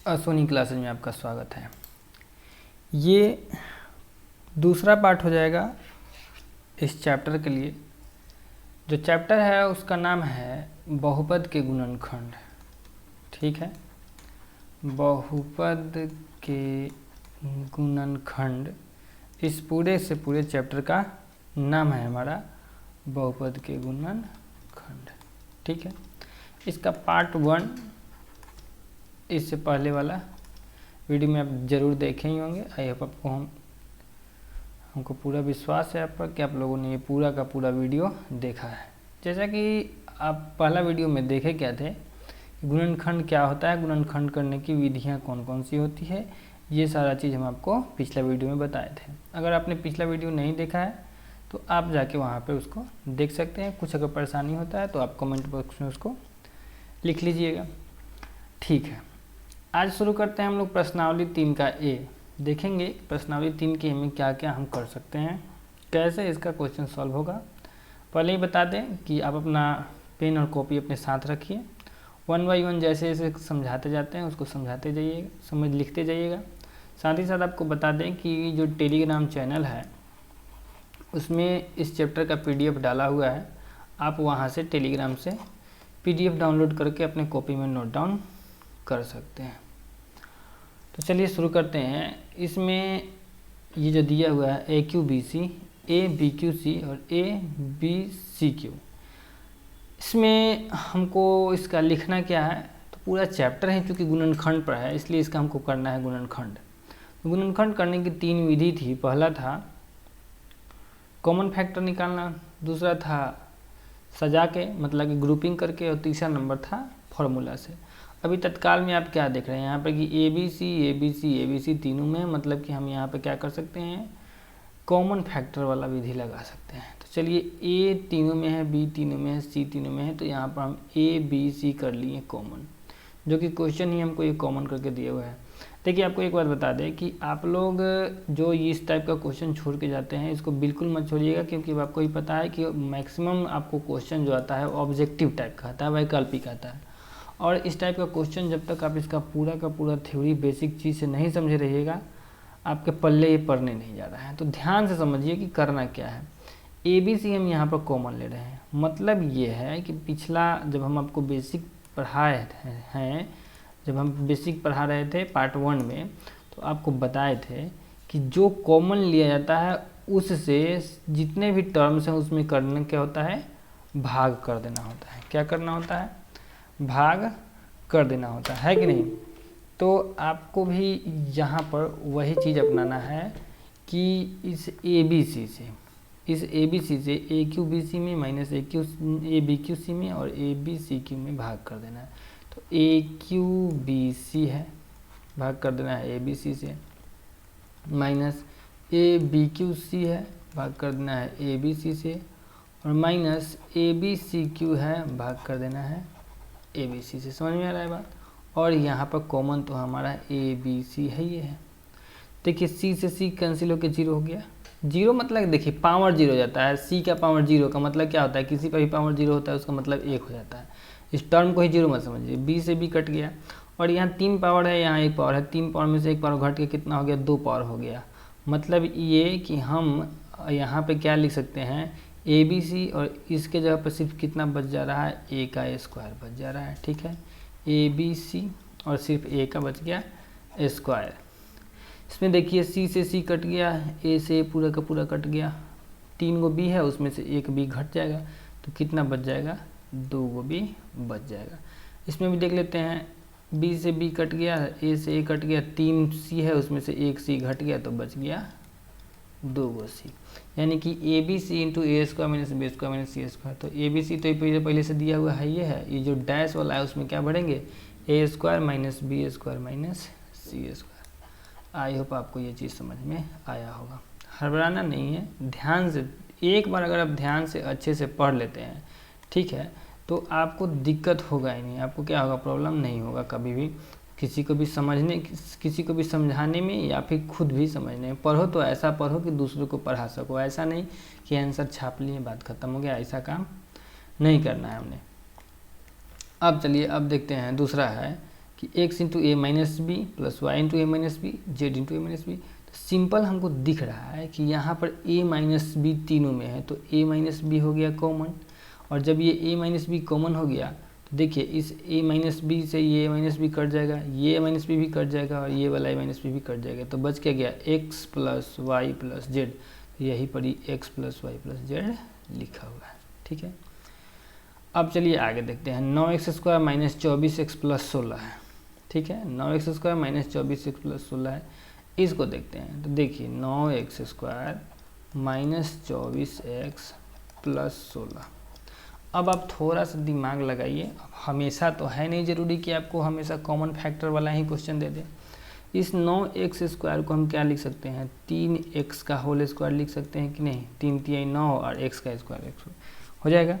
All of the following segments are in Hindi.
सोनी क्लासेज में आपका स्वागत है। ये दूसरा पार्ट हो जाएगा इस चैप्टर के लिए। जो चैप्टर है उसका नाम है बहुपद के गुणनखंड। ठीक है, बहुपद के गुणनखंड इस पूरे से पूरे चैप्टर का नाम है हमारा बहुपद के गुणनखंड। ठीक है, इसका पार्ट 1 इससे पहले वाला वीडियो में आप ज़रूर देखे ही होंगे। आई होप आपको हमको पूरा विश्वास है आप पर कि आप लोगों ने ये पूरा का पूरा वीडियो देखा है। जैसा कि आप पहला वीडियो में देखे क्या थे, गुणनखंड क्या होता है, गुणनखंड करने की विधियां कौन कौन सी होती है, ये सारा चीज़ हम आपको पिछला वीडियो में बताए थे। अगर आपने पिछला वीडियो नहीं देखा है तो आप जाके वहाँ पे उसको देख सकते हैं। कुछ अगर परेशानी होता है तो आप कमेंट बॉक्स में उसको लिख लीजिएगा। ठीक है, आज शुरू करते हैं हम लोग प्रश्नावली 3 का ए। देखेंगे प्रश्नावली 3 के ए में क्या क्या हम कर सकते हैं, कैसे इसका क्वेश्चन सॉल्व होगा। पहले ही बता दें कि आप अपना पेन और कॉपी अपने साथ रखिए। 1 बाई 1 जैसे जैसे समझाते जाते हैं उसको समझाते जाइएगा, लिखते जाइएगा। साथ ही साथ आपको बता दें कि जो टेलीग्राम चैनल है उसमें इस चैप्टर का PDF डाला हुआ है। आप वहाँ से टेलीग्राम से PDF डाउनलोड करके अपने कॉपी में नोट डाउन कर सकते हैं। तो चलिए शुरू करते हैं। इसमें ये जो दिया हुआ है AQBC, ABQC और ABCQ, इसमें हमको इसका लिखना क्या है, तो पूरा चैप्टर है क्योंकि गुणनखंड पर है इसलिए इसका हमको करना है गुणनखंड। गुणनखंड करने की 3 विधि थी। पहला था कॉमन फैक्टर निकालना, दूसरा था सजा के मतलब कि ग्रुपिंग करके, और तीसरा नंबर था फॉर्मूला से। अभी तत्काल में आप क्या देख रहे हैं यहाँ पर कि ABC तीनों में, मतलब कि हम यहाँ पे क्या कर सकते हैं, कॉमन फैक्टर वाला विधि लगा सकते हैं। तो चलिए A तीनों में है, B तीनों में है, C तीनों में है, तो यहाँ पर हम ABC कर लिए कॉमन, जो कि क्वेश्चन ही हमको ये कॉमन करके दिया हुआ है। देखिए आपको एक बात बता दें कि आप लोग जो इस टाइप का क्वेश्चन छोड़ के जाते हैं इसको बिल्कुल मत छोड़िएगा, क्योंकि आपको ही पता है कि मैक्सिमम आपको क्वेश्चन जो आता है ऑब्जेक्टिव टाइप का आता है, वैकल्पिक आता है। और इस टाइप का क्वेश्चन जब तक आप इसका पूरा का पूरा थ्योरी बेसिक चीज़ से नहीं समझे रहिएगा, आपके पल्ले ये पढ़ने नहीं जा रहा है। तो ध्यान से समझिए कि करना क्या है। ABC हम यहाँ पर कॉमन ले रहे हैं, मतलब ये है कि पिछला जब हम आपको बेसिक पढ़ाए हैं, जब हम बेसिक पढ़ा रहे थे पार्ट 1 में, तो आपको बताए थे कि जो कॉमन लिया जाता है उससे जितने भी टर्म्स हैं उसमें करना क्या होता है, भाग कर देना होता है। क्या करना होता है, भाग कर देना होता है कि नहीं। तो आपको भी यहाँ पर वही चीज़ अपनाना है कि इस ABC से AQBC में माइनस ABQC में और ABCQ में भाग कर देना है। तो AQBC है, भाग कर देना है ABC से, माइनस ABQC है, भाग कर देना है ABC से, और माइनस ABCQ है, भाग कर देना है ABC से। समझ में आ रहा है बात। और यहाँ पर कॉमन तो हमारा ABC है, ये है। देखिए C से C कैंसिल होकर 0 हो गया। 0 मतलब देखिए पावर 0 हो जाता है। C का पावर 0 का मतलब क्या होता है, किसी पर भी पावर 0 होता है उसका मतलब 1 हो जाता है। इस टर्म को ही 0 मत समझिए। B से B कट गया, और यहाँ 3 पावर है, यहाँ 1 पावर है। 3 पावर में से 1 पावर घट के कितना हो गया, 2 पावर हो गया। मतलब ये कि हम यहाँ पे क्या लिख सकते हैं, ABC, और इसके जगह पर सिर्फ कितना बच जा रहा है, A का स्क्वायर बच जा रहा है। ठीक है, ABC और सिर्फ A का बच गया स्क्वायर। इसमें देखिए C से C कट गया, A से पूरा का पूरा कट गया। 3 गो B है, उसमें से 1 B घट जाएगा, तो कितना बच जाएगा, 2 गो B बच जाएगा। इसमें भी देख लेते हैं, B से B कट गया, A से A कट गया, 3 C है, उसमें से 1 C घट गया, तो बच गया 2 गो C। यानी कि ABC into A square minus B square minus C square. तो ABC तो पहले से दिया हुआ है, ये है। ये जो डैश वाला है उसमें क्या बढ़ेंगे, A square minus B square minus C square. I hope आपको ये चीज़ समझ में आया होगा। हड़बड़ाना नहीं है, ध्यान से एक बार अगर आप ध्यान से अच्छे से पढ़ लेते हैं, ठीक है, तो आपको दिक्कत होगा ही नहीं। आपको क्या होगा, प्रॉब्लम नहीं होगा कभी भी किसी को भी समझाने में या फिर खुद भी समझने में। पढ़ो तो ऐसा पढ़ो कि दूसरों को पढ़ा सको, ऐसा नहीं कि आंसर छाप लिए बात खत्म हो गया, ऐसा काम नहीं करना है हमने। अब चलिए अब देखते हैं दूसरा है कि x into a minus b plus y into a minus b z into a minus b. तो सिंपल हमको दिख रहा है कि यहाँ पर a माइनस बी तीनों में है, तो a माइनस बी हो गया कॉमन, और जब ये a माइनस बी कॉमन हो गया तो देखिए इस a माइनस बी से ये a माइनस बी कट जाएगा, ये a माइनस बी भी कट जाएगा और ये वाला a माइनस बी भी कट जाएगा। तो बच क्या गया x plus Y plus Z, यही पर ही x plus Y plus Z लिखा हुआ है। ठीक है, अब चलिए आगे देखते हैं। 9x square minus 24x plus 16 है। ठीक है, 9x square minus 24x plus 16 है, इसको देखते हैं। तो देखिए 9x square minus 24x plus 16। अब आप थोड़ा सा दिमाग लगाइए, हमेशा तो है नहीं ज़रूरी कि आपको हमेशा कॉमन फैक्टर वाला ही क्वेश्चन दे दे। इस 9x स्क्वायर को हम क्या लिख सकते हैं, 3x का होल स्क्वायर लिख सकते हैं कि नहीं, 3 3 9 और x का स्क्वायर x हो जाएगा।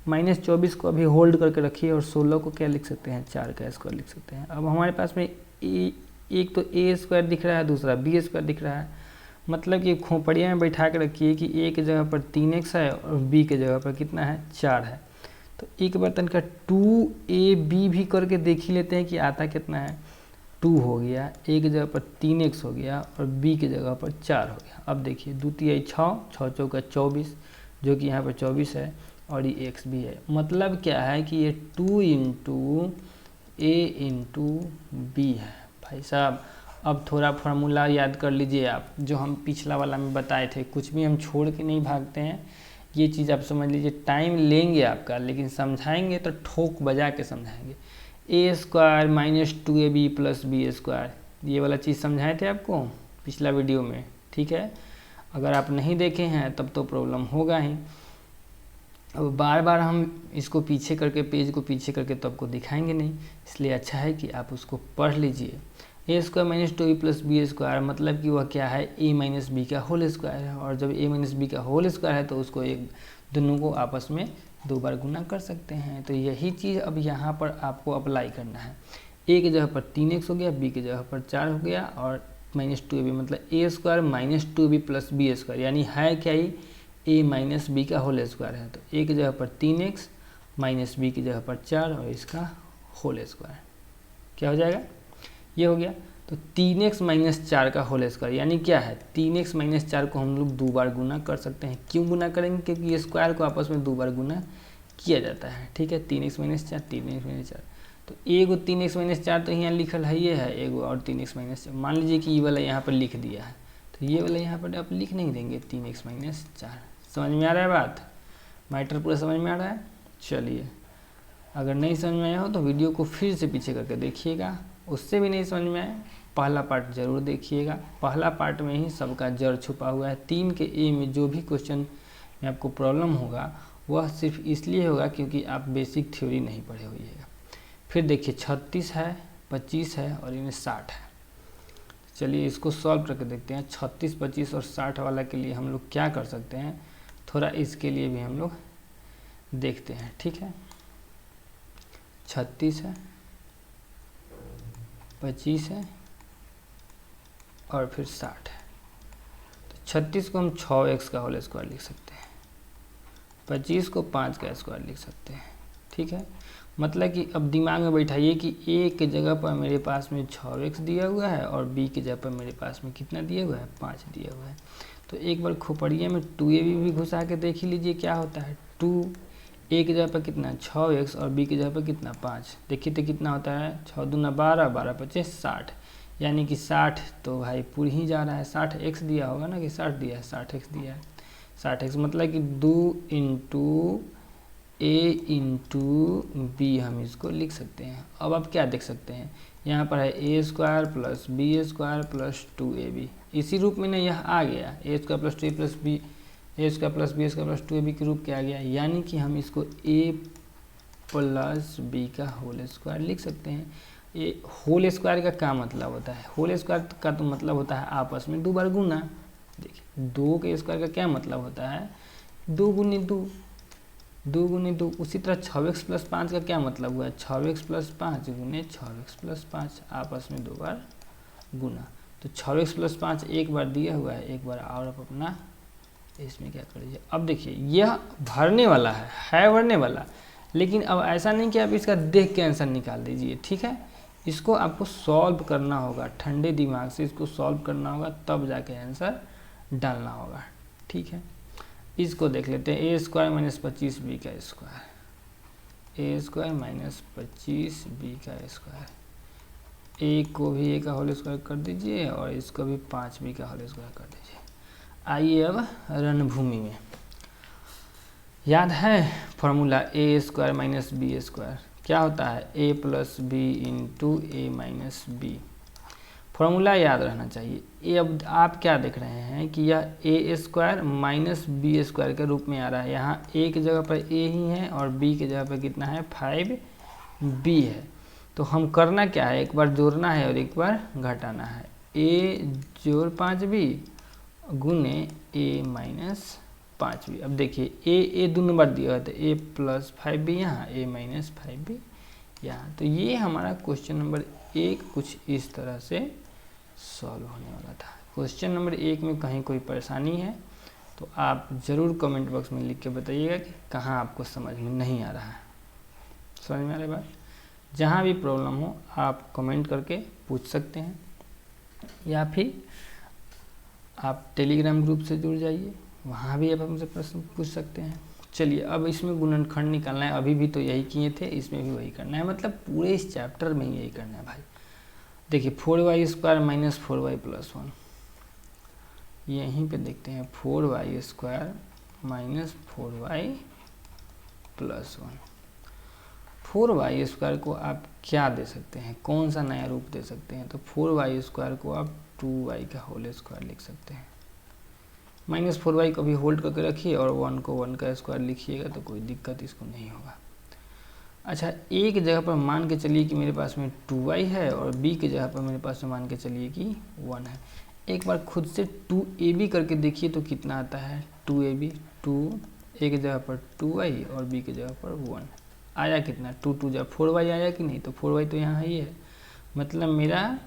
माइनस 24 को अभी होल्ड करके रखिए और 16 को क्या लिख सकते हैं, 4 का स्क्वायर लिख सकते हैं। अब हमारे पास में एक तो a स्क्वायर दिख रहा है, दूसरा b स्क्वायर दिख रहा है, मतलब कि खोपड़िया में बैठा के रखिए कि a की जगह पर 3x है और b की जगह पर कितना है, 4 है। तो एक बार तनका 2ab भी करके देख ही लेते हैं कि आता कितना है, 2 हो गया, a की जगह पर 3x हो गया और b की जगह पर 4 हो गया। अब देखिए 2 3 6, 6 चौका 24, जो कि यहाँ पर 24 है और ये x भी है। मतलब क्या है कि ये 2 इंटू a इंटू बी है। भाई साहब अब थोड़ा फार्मूला याद कर लीजिए आप, जो हम पिछला वाला में बताए थे, कुछ भी हम छोड़ के नहीं भागते हैं, ये चीज़ आप समझ लीजिए। टाइम लेंगे आपका, लेकिन समझाएंगे तो ठोक बजा के समझाएंगे। a square minus 2ab plus B square, ये वाला चीज़ समझाए थे आपको पिछला वीडियो में। ठीक है, अगर आप नहीं देखे हैं तब तो प्रॉब्लम होगा ही। अब बार बार हम इसको पीछे करके, पेज को पीछे करके तो आपको दिखाएंगे नहीं, इसलिए अच्छा है कि आप उसको पढ़ लीजिए। A square minus 2b plus B square, मतलब कि वह क्या है, a माइनस बी का होल स्क्वायर है, और जब a माइनस बी का होल स्क्वायर है तो उसको दोनों को आपस में 2 बार गुना कर सकते हैं। तो यही चीज़ अब यहाँ पर आपको अप्लाई करना है। a की जगह पर 3x हो गया, b की जगह पर 4 हो गया और माइनस 2ab, मतलब a square minus 2b plus B square, यानी है क्या ही, a माइनस बी का होल स्क्वायर है। तो a की जगह पर 3x माइनस बी की जगह पर 4 और इसका होल स्क्वायर क्या हो जाएगा, ये हो गया। तो 3x माइनस 4 का होल स्क्वायर यानी क्या है, 3x माइनस 4 को हम लोग 2 बार गुना कर सकते हैं। क्यों गुना करेंगे, क्योंकि ये स्क्वायर को आपस में 2 बार गुना किया जाता है। ठीक है, 3x माइनस 4 3x माइनस 4, तो एगो 3x माइनस 4 तो यहाँ लिखल है, ये है एगो, और 3x माइनस 4 मान लीजिए कि ये वाला यहाँ पर लिख दिया है, तो ये वाला यहाँ पर आप लिख नहीं देंगे 3x माइनस 4। समझ में आ रहा है बात, मैटर पूरा समझ में आ रहा है। चलिए, अगर नहीं समझ में आया हो तो वीडियो को फिर से पीछे करके देखिएगा, उससे भी नहीं समझ में आए पहला पार्ट जरूर देखिएगा। पहला पार्ट में ही सबका जड़ छुपा हुआ है। 3 के ए में जो भी क्वेश्चन में आपको प्रॉब्लम होगा वह सिर्फ इसलिए होगा क्योंकि आप बेसिक थ्योरी नहीं पढ़े होइएगा। फिर देखिए 36 है, 25 है और इनमें 60 है। चलिए इसको सॉल्व करके देखते हैं। 36, 25 और 60 वाला के लिए हम लोग क्या कर सकते हैं, थोड़ा इसके लिए भी हम लोग देखते हैं। ठीक है, 36 है, 25 है और फिर 60 है। तो 36 को हम 6x का होल स्क्वायर लिख सकते हैं, 25 को 5 का स्क्वायर लिख सकते हैं। ठीक है, मतलब कि अब दिमाग में बैठाइए कि a के जगह पर मेरे पास में 6x दिया हुआ है और b के जगह पर मेरे पास में कितना दिया हुआ है, 5 दिया हुआ है। तो एक बार खोपड़िया में 2ab भी घुसा के देख ही लीजिए क्या होता है। 2 a की जगह पर कितना 6x और b की जगह पर कितना 5, देखिए तो कितना होता है, 6 दूना 12, 12 25 60, यानी कि 60 तो भाई पूरी ही जा रहा है। 60x दिया होगा ना, कि 60 दिया है, 60x दिया है। 60x मतलब कि 2 इंटू a इंटू बी हम इसको लिख सकते हैं। अब आप क्या देख सकते हैं, यहाँ पर है a square plus B square plus 2ab, इसी रूप में ना यह आ गया, a square plus 2a plus B, a square plus B square plus 2ab के रूप के आ गया, यानी कि हम इसको a प्लस बी का होल स्क्वायर लिख सकते हैं। ये होल स्क्वायर का क्या मतलब होता है, होल स्क्वायर का तो मतलब होता है आपस में 2 बार गुना। देखिए 2 के स्क्वायर का क्या मतलब होता है, 2 गुनी 2, 2 गुनी 2। उसी तरह 6x प्लस 5 का क्या मतलब हुआ है, 6x प्लस 5 गुने 6x प्लस 5, आपस में 2 बार गुना। तो 6x प्लस 5 एक बार दिया हुआ है, एक बार और आप अपना इसमें क्या कर लीजिए। अब देखिए यह भरने वाला है भरने वाला, लेकिन अब ऐसा नहीं कि आप इसका देख के आंसर निकाल दीजिए। ठीक है, इसको आपको सॉल्व करना होगा, ठंडे दिमाग से इसको सॉल्व करना होगा, तब जाके आंसर डालना होगा। ठीक है, इसको देख लेते हैं। ए स्क्वायर माइनस 25 बी का स्क्वायर, ए स्क्वायर माइनस 25 बी का स्क्वायर, ए को भी ए का होल स्क्वायर कर दीजिए और इसको भी 5 बी का होल स्क्वायर कर दीजिए। आइए अब रणभूमि में, याद है फॉर्मूला ए स्क्वायर माइनस बी स्क्वायर क्या होता है, ए plus B into a minus B. Formula याद रहना चाहिए। ये अब आप क्या देख रहे हैं कि यह a square minus B square के रूप में आ रहा है। यहाँ ए की जगह पर ए ही है और बी की जगह पर कितना है, 5b है। तो हम करना क्या है, एक बार जोड़ना है और एक बार घटाना है। ए जोड़ 5b गुने ए माइनस 5b। अब देखिए ए दोनों बार दिया हुआ था, ए प्लस 5b यहाँ, ए माइनस 5b यहाँ। तो ये हमारा क्वेश्चन नंबर 1 कुछ इस तरह से सॉल्व होने वाला था। क्वेश्चन नंबर 1 में कहीं कोई परेशानी है तो आप ज़रूर कमेंट बॉक्स में लिख के बताइएगा कि कहाँ आपको समझ में नहीं आ रहा है। समझ में आ रही बात? जहाँ भी प्रॉब्लम हो आप कमेंट करके पूछ सकते हैं, या फिर आप टेलीग्राम ग्रुप से जुड़ जाइए, वहाँ भी आप हमसे प्रश्न पूछ सकते हैं। चलिए अब इसमें गुणनखंड निकालना है, अभी भी तो यही किए थे, इसमें भी वही करना है, मतलब पूरे इस चैप्टर में यही करना है भाई। देखिए 4y square minus 4y plus 1, यहीं पे देखते हैं 4y square minus 4y plus 1। 4y square को आप क्या दे सकते हैं, कौन सा नया रूप दे सकते हैं, तो 4y स्क्वायर को आप 2y का होल स्क्वायर लिख सकते हैं। माइनस 4y को भी होल्ड करके रखिए और 1 को 1 का स्क्वायर लिखिएगा तो कोई दिक्कत इसको नहीं होगा। अच्छा, ए की जगह पर मान के चलिए कि मेरे पास में 2y है और बी की जगह पर मेरे पास में मान के चलिए कि 1 है। एक बार खुद से 2ab करके देखिए तो कितना आता है, 2ab, 2 ए की जगह पर 2y और बी की जगह पर 1 आया कितना, 2 2 जा 4y आया कि नहीं, तो 4y तो यहाँ ही है, मतलब मेरा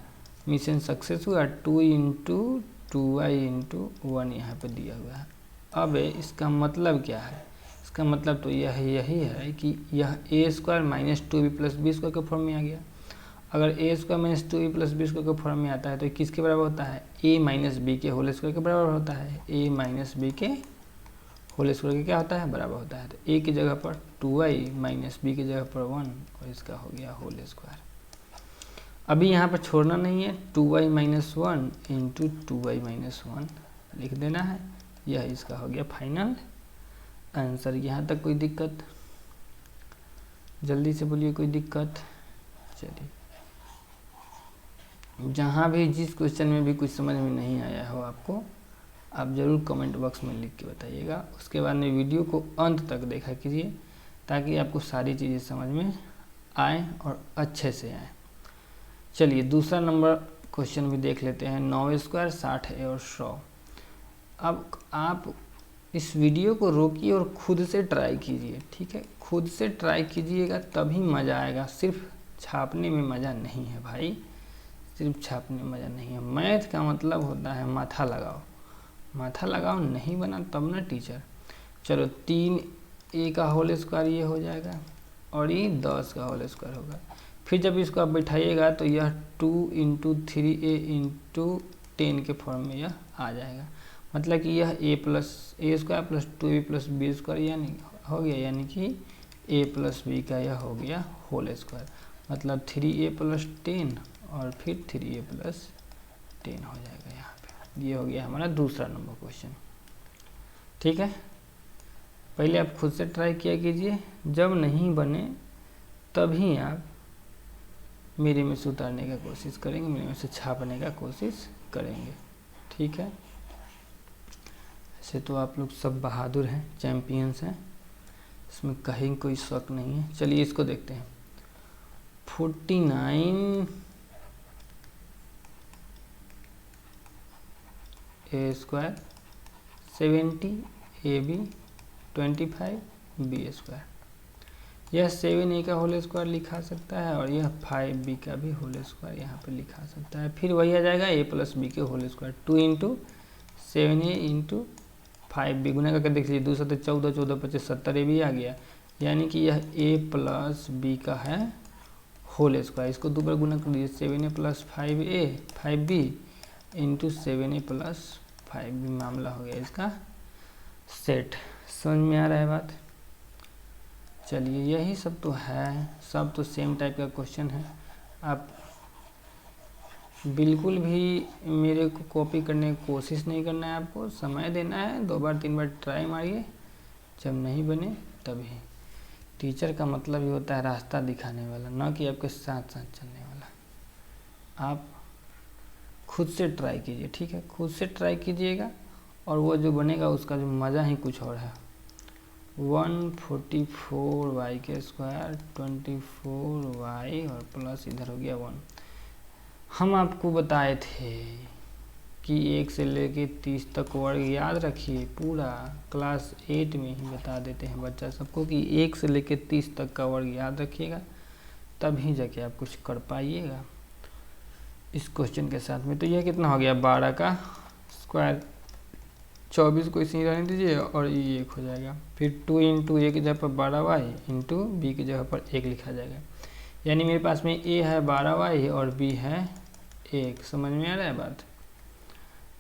मिशन सक्सेस हुआ। 2 इंटू 2y इंटू 1 यहाँ पर दिया हुआ है। अब इसका मतलब क्या है, इसका मतलब तो यही है कि यह a square minus 2b plus B square के फॉर्म में आ गया। अगर a square minus 2b plus B square के फॉर्म में आता है तो किसके बराबर होता है, ए माइनस बी के होल स्क्वायर के बराबर होता है। ए माइनस बी के होल स्क्वायर के क्या होता है, बराबर होता है। तो ए की जगह पर 2y माइनस बी की जगह पर 1 और इसका हो गया होल स्क्वायर। अभी यहाँ पर छोड़ना नहीं है, 2y minus 1 into 2y minus 1 लिख देना है। यह इसका हो गया फाइनल आंसर। यहाँ तक कोई दिक्कत, जल्दी से बोलिए कोई दिक्कत। चलिए, जहाँ भी जिस क्वेश्चन में भी कुछ समझ में नहीं आया हो आपको, आप ज़रूर कमेंट बॉक्स में लिख के बताइएगा। उसके बाद में वीडियो को अंत तक देखा कीजिए ताकि आपको सारी चीज़ें समझ में आए और अच्छे से आए। चलिए दूसरा नंबर क्वेश्चन भी देख लेते हैं। 9 स्क्वायर 60 है और 100। अब आप इस वीडियो को रोकिए और खुद से ट्राई कीजिए, ठीक है, खुद से ट्राई कीजिएगा तभी मज़ा आएगा। सिर्फ छापने में मज़ा नहीं है भाई, सिर्फ छापने में मज़ा नहीं है। मैथ का मतलब होता है माथा लगाओ, माथा लगाओ नहीं बना तब ना टीचर। चलो 3a का होल स्क्वायर ये हो जाएगा और ये 10 का होल स्क्वायर होगा। फिर जब इसको आप बैठाइएगा तो यह 2 इंटू 3a इंटू 10 के फॉर्म में यह आ जाएगा। मतलब कि यह a square plus 2b plus B square यानी हो गया, यानी कि a प्लस बी का यह हो गया होल स्क्वायर। मतलब 3a प्लस 10 और फिर 3a प्लस 10 हो जाएगा यहाँ पे। ये हो गया हमारा दूसरा नंबर क्वेश्चन, ठीक है। पहले आप खुद से ट्राई किया कीजिए, जब नहीं बने तभी आप मेरे में से उतारने का कोशिश करेंगे, मेरे में से छापने का कोशिश करेंगे, ठीक है। ऐसे तो आप लोग सब बहादुर हैं, चैम्पियंस हैं, इसमें कहीं कोई शक नहीं है। चलिए इसको देखते हैं। 49 ए स्क्वायर 70 ab 25 बी स्क्वायर। यह 7a का होल स्क्वायर लिखा सकता है और यह 5b का भी होल स्क्वायर यहाँ पे लिखा सकता है। फिर वही आ जाएगा a प्लस बी के whole square. 2 into 7a into 5b गुना करके देख लीजिए, 2 7 14 14 25 70 a भी आ गया, यानी कि यह a प्लस बी का है होल स्क्वायर, इसको 2 बार गुना कर दीजिए, 7a plus 5b into 7a plus 5b, मामला हो गया इसका सेट। समझ में आ रहा है बात? चलिए यही सब तो है, सब तो सेम टाइप का क्वेश्चन है। आप बिल्कुल भी मेरे को कॉपी करने की कोशिश नहीं करना है, आपको समय देना है, 2 बार 3 बार ट्राई मारिए, जब नहीं बने तभी। टीचर का मतलब ही होता है रास्ता दिखाने वाला, ना कि आपके साथ साथ चलने वाला। आप खुद से ट्राई कीजिए, ठीक है, खुद से ट्राई कीजिएगा, और वो जो बनेगा उसका जो मज़ा ही कुछ और है। 144y के स्क्वायर 24y और प्लस इधर हो गया 1। हम आपको बताए थे कि 1 से लेके 30 तक वर्ग याद रखिए, पूरा क्लास 8 में ही बता देते हैं बच्चा सबको कि 1 से लेके 30 तक का वर्ग याद रखिएगा, तभी जाके आप कुछ कर पाइएगा इस क्वेश्चन के साथ में। तो यह कितना हो गया, 12 का स्क्वायर, 24 को इसी रहने दीजिए और ये 1 हो जाएगा। फिर 2 इंटू ए की जगह पर 12y इंटू बी की जगह पर 1 लिखा जाएगा। यानी मेरे पास में a है 12y और b है 1। समझ में आ रहा है बात?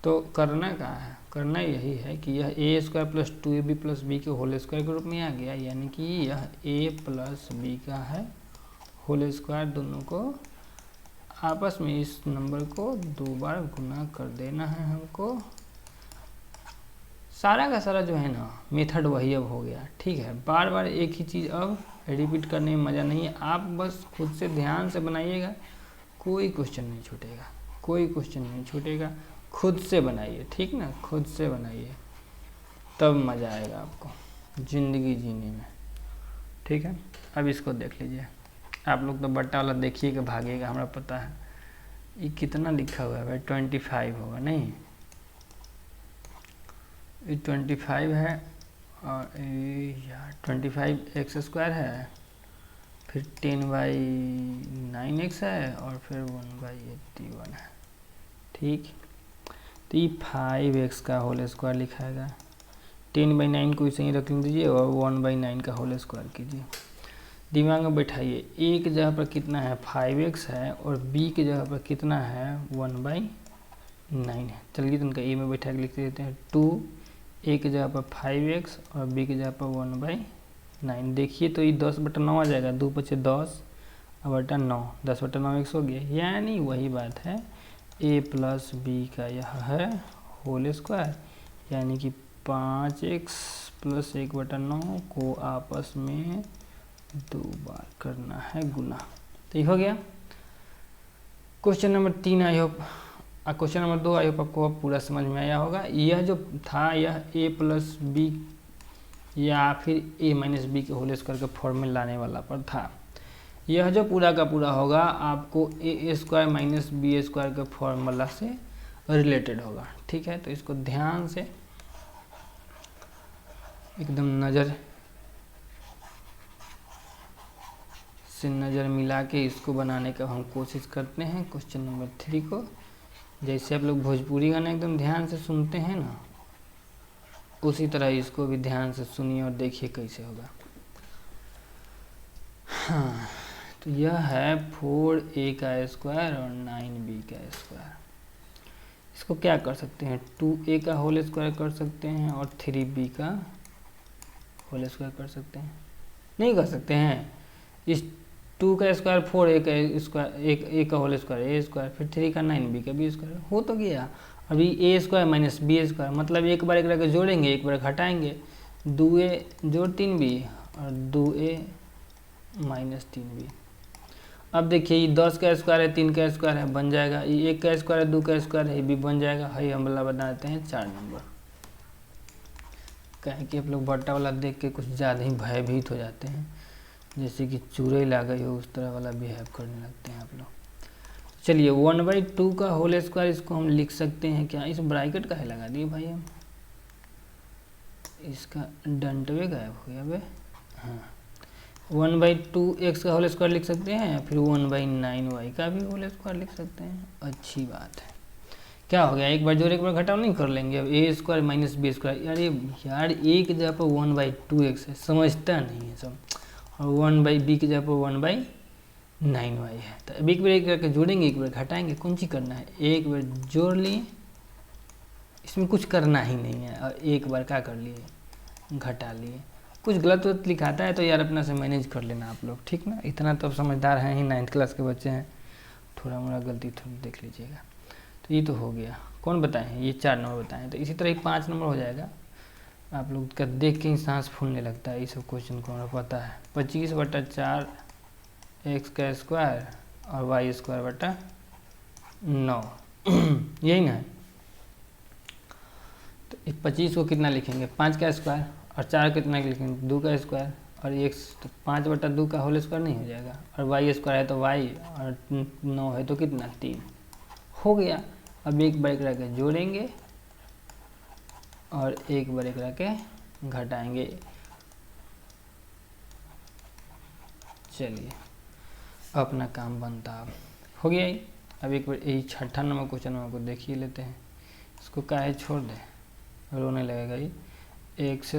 तो करना क्या है, करना यही है कि यह a square plus 2ab plus b के होल स्क्वायर के रूप में आ गया, यानी कि यह a प्लस b का है होल स्क्वायर। दोनों को आपस में इस नंबर को 2 बार गुना कर देना है हमको। सारा का सारा जो है ना मेथड वही अब हो गया, ठीक है। बार बार एक ही चीज़ अब रिपीट करने में मज़ा नहीं है। आप बस खुद से ध्यान से बनाइएगा, कोई क्वेश्चन नहीं छूटेगा, कोई क्वेश्चन नहीं छूटेगा। खुद से बनाइए, ठीक ना, खुद से बनाइए, तब मज़ा आएगा आपको ज़िंदगी जीने में, ठीक है। अब इसको देख लीजिए, आप लोग तो बट्टा वाला देखिएगा भागिएगा, हमरा पता है। ये कितना लिखा हुआ है भाई, 25 होगा नहीं, ये 25 है, और यार 25 एक्स स्क्वायर है, फिर 10/9x है, और फिर 1/81 है, ठीक। तो ये 5x का होल स्क्वायर लिखाएगा, 10/9 को इसे ही रख दीजिए और 1/9 का होल स्क्वायर कीजिए। दिमाग में बैठाइए, a की जगह पर कितना है 5x है, और b की जगह पर कितना है 1/9 है। चलिए तो उनका a में बैठा के लिख देते हैं 2, a की जगह पर 5x और b की जगह पर 1/9। देखिए तो ये 10/9 आ जाएगा, 2 × 10 और बटा 9, 10/9 100 हो गया। यानी वही बात है, a प्लस b का यह है होल स्क्वायर, यानी कि 5x प्लस 1/9 को आपस में 2 बार करना है गुना। तो ये हो गया question number 3। I hope question number 2 I hope आपको अब पूरा समझ में आया होगा। यह जो था यह a प्लस बी या फिर a माइनस बी के होल स्क्वायर का फॉर्म में लाने वाला पर था। यह जो पूरा का पूरा होगा आपको a square minus B square के फॉर्मूला से रिलेटेड होगा, ठीक है। तो इसको ध्यान से एकदम नज़र मिला के इसको बनाने का हम कोशिश करते हैं क्वेश्चन नंबर 3 को। जैसे आप लोग भोजपुरी गाना एकदम ध्यान से सुनते हैं ना, उसी तरह इसको भी ध्यान से सुनिए और देखिए कैसे होगा। हाँ, तो यह है 4a का स्क्वायर और 9b का स्क्वायर। इसको क्या कर सकते हैं, 2a का होल स्क्वायर कर सकते हैं और 3b का होल स्क्वायर कर सकते हैं। नहीं कर सकते हैं, इस 2 का स्क्वायर 4a का स्क्वायर, a का होल स्क्वायर a स्क्वायर, फिर 3 का 9b का b स्क्वायर, हो तो गया। अभी a square minus B square, मतलब एक बार एक के जोड़ेंगे, एक बार घटाएंगे, 2a जोड़ 3b और 2a माइनस 3b। अब देखिए ये 10 का स्क्वायर है, 3 का स्क्वायर है, बन जाएगा। ये 1 का स्क्वायर है, 2 का स्क्वायर है, ये भी बन जाएगा। है हम वाला बना देते हैं 4 नंबर। कहें कि आप लोग बट्टा वाला देख के कुछ ज़्यादा ही भयभीत हो जाते हैं, जैसे कि चूरे ला गई हो उस तरह वाला बिहेव करने लगते हैं आप लोग। चलिए 1/2 का होल स्क्वायर इसको हम लिख सकते हैं क्या, इस ब्रैकेट का है लगा दिए भाई हम, इसका डंटवे गायब हो गया बे। हाँ, 1/2x का होल स्क्वायर लिख सकते हैं, फिर 1/9y का भी होल स्क्वायर लिख सकते हैं। अच्छी बात है। क्या हो गया, एक बार जोड़ एक बार घटाव नहीं कर लेंगे। अब a square minus B square, अरे यार a की जगह पर 1/2x है, समझता नहीं है सब, और 1/b की जगह पर 9y है। तो अब एक बार एक करके जोड़ेंगे, एक बार घटाएंगे, कौन सी करना है, एक बार जोड़ लिए, इसमें कुछ करना ही नहीं है, और एक बार क्या कर लिए, घटा लिए। कुछ गलत वलत लिखाता है तो यार अपना से मैनेज कर लेना आप लोग, ठीक ना, इतना तो अब समझदार हैं ही, 9th क्लास के बच्चे हैं, थोड़ा मोड़ा गलती थोड़ी देख लीजिएगा। तो ये तो हो गया, कौन बताएं, ये 4 नंबर बताएं। तो इसी तरह ही 5 नंबर हो जाएगा। आप लोग का देख के ही सांस फूलने लगता है, ये सब क्वेश्चन को हमें पता है। 25/4 x का स्क्वायर और y²/9 यही ना है। तो 25 को कितना लिखेंगे, 5 का स्क्वायर, और 4 कितना लिखेंगे, 2 का स्क्वायर, और x तो 5/2 का होल स्क्वायर नहीं हो जाएगा, और y² है तो y, और 9 है तो कितना 3 हो गया। अब एक बार करा के जोड़ेंगे और एक बार करा के घटाएंगे। चलिए अपना काम बनता अब हो गया ही। अब एक बार यही 6ठा नंबर क्वेश्चन को देखिए लेते हैं, इसको काहे छोड़ दें, रोने लगेगा ये। x² - y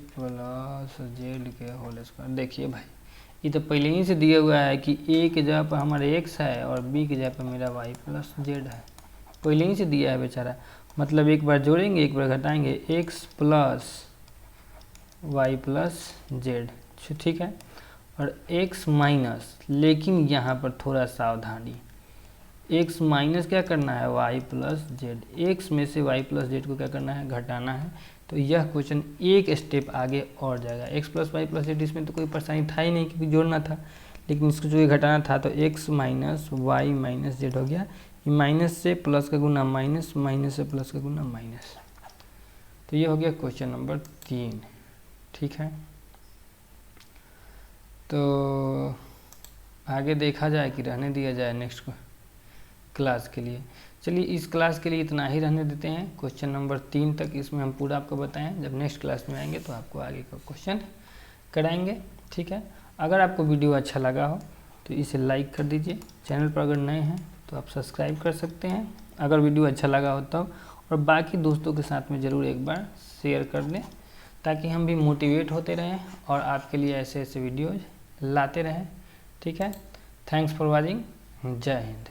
+ z के होल स्क्वायर। देखिए भाई ये तो पहले ही से दिया हुआ है कि a के जगह पर हमारे x है और b के जगह पर मेरा y + z है, पहले ही से दिया है बेचारा। मतलब एक बार जोड़ेंगे एक बार घटाएंगे, x + y + z, ठीक है। और x माइनस, लेकिन यहाँ पर थोड़ा सावधानी, x माइनस क्या करना है, y + z, x में से y + z को क्या करना है, घटाना है। तो यह क्वेश्चन एक स्टेप आगे और जाएगा। x + y + z, इसमें तो कोई परेशानी था ही नहीं क्योंकि जोड़ना था, लेकिन इसको जो ये घटाना था तो x - y - z हो गया। माइनस से प्लस का गुना माइनस, माइनस से प्लस का गुना माइनस। तो ये हो गया क्वेश्चन नंबर 3, ठीक है। तो आगे देखा जाए कि रहने दिया जाए नेक्स्ट क्लास के लिए। चलिए इस क्लास के लिए इतना ही रहने देते हैं, क्वेश्चन नंबर 3 तक इसमें हम पूरा आपको बताएं। जब नेक्स्ट क्लास में आएंगे तो आपको आगे का क्वेश्चन कराएंगे, ठीक है। अगर आपको वीडियो अच्छा लगा हो तो इसे लाइक कर दीजिए, चैनल पर अगर नए हैं तो आप सब्सक्राइब कर सकते हैं अगर वीडियो अच्छा लगा हो तब, और बाकी दोस्तों के साथ में ज़रूर एक बार शेयर कर दें ताकि हम भी मोटिवेट होते रहें और आपके लिए ऐसे ऐसे वीडियोज़ लाते रहें, ठीक है। थैंक्स फॉर वॉचिंग, जय हिंद।